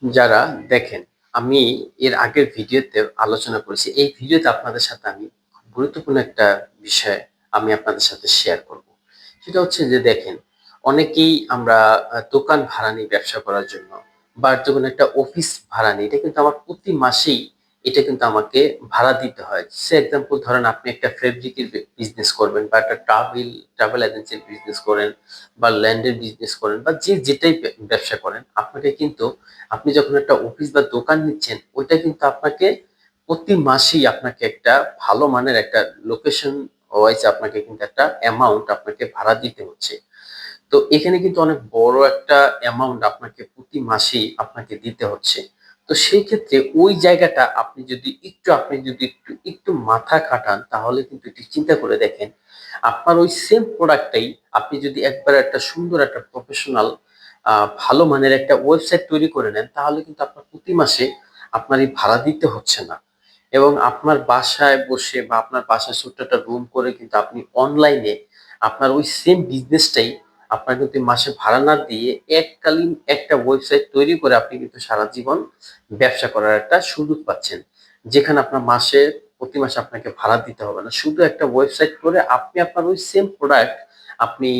যারা দেখেন, আমি এর আগের ভিডিওতে আলোচনা করেছি। এই ভিডিওতে আপনাদের সাথে আমি খুব গুরুত্বপূর্ণ একটা বিষয় আমি আপনাদের সাথে শেয়ার করব। সেটা হচ্ছে যে দেখেন, অনেকেই আমরা দোকান ভাড়া নিই ব্যবসা করার জন্য বা যখন একটা অফিস ভাড়া নিই, এটা কিন্তু আমার প্রতি মাসেই এটা কিন্তু আমাকে ভাড়া দিতে হয়। সে এক্সাম্পল ধরেন আপনি একটা ফেব্রিকের বিজনেস করবেন বা একটা ট্রাভেল এজেন্সির বিজনেস করেন বা ল্যান্ডের বিজনেস করেন বা যে যেটাই ব্যবসা করেন, আপনাকে কিন্তু আপনি যখন একটা অফিস বা দোকান নিচ্ছেন, ওইটা কিন্তু আপনাকে প্রতি মাসেই আপনাকে একটা ভালো মানের একটা লোকেশন ওয়াইজ আপনাকে কিন্তু একটা অ্যামাউন্ট আপনাকে ভাড়া দিতে হচ্ছে। তো এখানে কিন্তু অনেক বড় একটা অ্যামাউন্ট আপনাকে প্রতি মাসেই আপনাকে দিতে হচ্ছে। তো সেই ক্ষেত্রে ওই জায়গাটা আপনি যদি একটু মাথা খাটান, তাহলে কিন্তু একটু চিন্তা করে দেখেন, আপনার ওই সেম প্রোডাক্টটাই আপনি যদি একবার একটা সুন্দর একটা প্রফেশনাল ভালো মানের একটা ওয়েবসাইট তৈরি করে নেন, তাহলে কিন্তু আপনার প্রতি মাসে আপনার এই ভাড়া দিতে হচ্ছে না। এবং আপনার বাসায় বসে বা আপনার বাসায় ছোট্ট একটা রুম করে কিন্তু আপনি অনলাইনে আপনার ওই সেম বিজনেসটাই আপনার কিন্তু মাসে ভাড়া না দিয়ে এককালীন একটা ওয়েবসাইট তৈরি করে আপনি কিন্তু সারা জীবন ব্যবসা করার একটা সুযোগ পাচ্ছেন। যেখানে আপনার প্রতি মাসে আপনাকে ভাড়া দিতে হবে না। শুধু একটা ওয়েবসাইট করে আপনি আপনার ওই সেম প্রোডাক্ট আপনি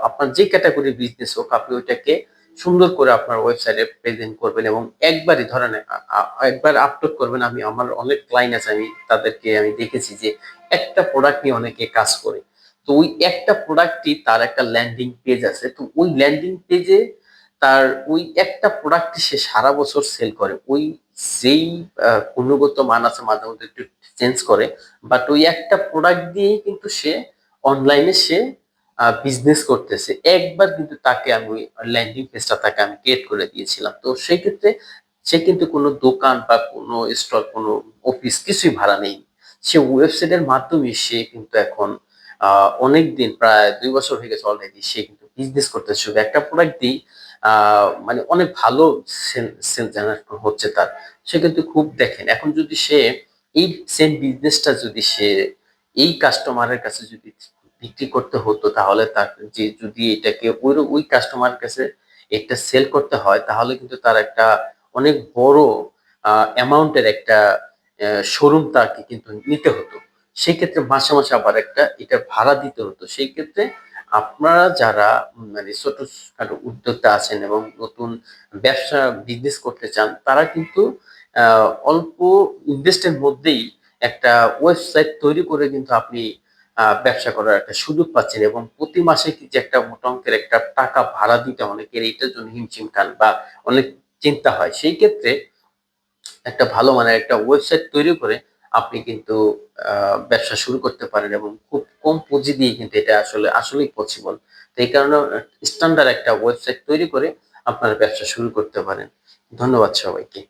আপনার যে ক্যাটেগরির বিজনেস হোক, আপনি ওইটাকে সুন্দর করে আপনার ওয়েবসাইটে প্রেজেন্ট করবেন এবং একবারই ধরেন একবার আপলোড করবেন। আমি আমার অনেক ক্লায়েন্ট আছে, আমি তাদেরকে আমি দেখেছি যে একটা প্রোডাক্ট নিয়ে অনেকে কাজ করে। তো ওই একটা প্রোডাক্টই তার একটা ল্যান্ডিং পেজ আছে। তো ওই ল্যান্ডিং পেজে তার ওই একটা প্রোডাক্টই সে সারা বছর সেল করে। ওই যেই গুণগত মান আছে মাঝে মধ্যে একটু চেঞ্জ করে। বাট ওই একটা প্রোডাক্ট দিয়েই কিন্তু সে অনলাইনে সে বিজনেস করতেছে। একবার কিন্তু তাকে আমি ওই ল্যান্ডিং পেজটা তাকে আমি ক্রিয়েট করে দিয়েছিলাম। তো সেই ক্ষেত্রে সে কিন্তু কোনো দোকান বা কোনো স্টল, কোনো অফিস কিছুই ভাড়া নেয়নি। সে ওয়েবসাইটের মাধ্যমে সে কিন্তু এখন অনেকদিন প্রায় ২ বছর হয়ে গেছে অলরেডি সে কিন্তু বিজনেস করতেছে। শুধু একটা প্রোডাক্ট দিয়েই মানে অনেক ভালো সেল জেনারেট হচ্ছে তার। সে কিন্তু খুব দেখেন, এখন যদি সে এই সেম বিজনেসটা যদি সে এই কাস্টমারের কাছে যদি বিক্রি করতে হতো, তাহলে তার যে যদি এটাকে ওই কাস্টমারের কাছে এটা সেল করতে হয়, তাহলে কিন্তু তার একটা অনেক বড় অ্যামাউন্টের একটা শোরুম তাকে কিন্তু নিতে হতো। সেক্ষেত্রে মাসে মাসে আবার একটা এটা ভাড়া দিতে হতো। সেই ক্ষেত্রে আপনারা যারা মানে ছোটখাটো উদ্যোক্তা আছেন এবং নতুন ব্যবসা বিজনেস করতে চান, তারা কিন্তু অল্প ইনভেস্টের মধ্যেই একটা ওয়েবসাইট তৈরি করে কিন্তু আপনি ব্যবসা করার একটা সুযোগ পাচ্ছেন এবং প্রতি মাসে যে একটা মোটা অঙ্কের একটা টাকা ভাড়া দিতে অনেকের এইটার জন্য হিমশিম খান বা অনেক চিন্তা হয়। সেই ক্ষেত্রে একটা ভালো মানের একটা ওয়েবসাইট তৈরি করে আপনি কিন্তু ব্যবসা শুরু করতে পারেন এবং খুব কম পুঁজি দিয়ে কিন্তু এটা আসলেই পসিবল। তো এই কারণে স্ট্যান্ডার্ড একটা ওয়েবসাইট তৈরি করে আপনারা ব্যবসা শুরু করতে পারেন। ধন্যবাদ সবাইকে।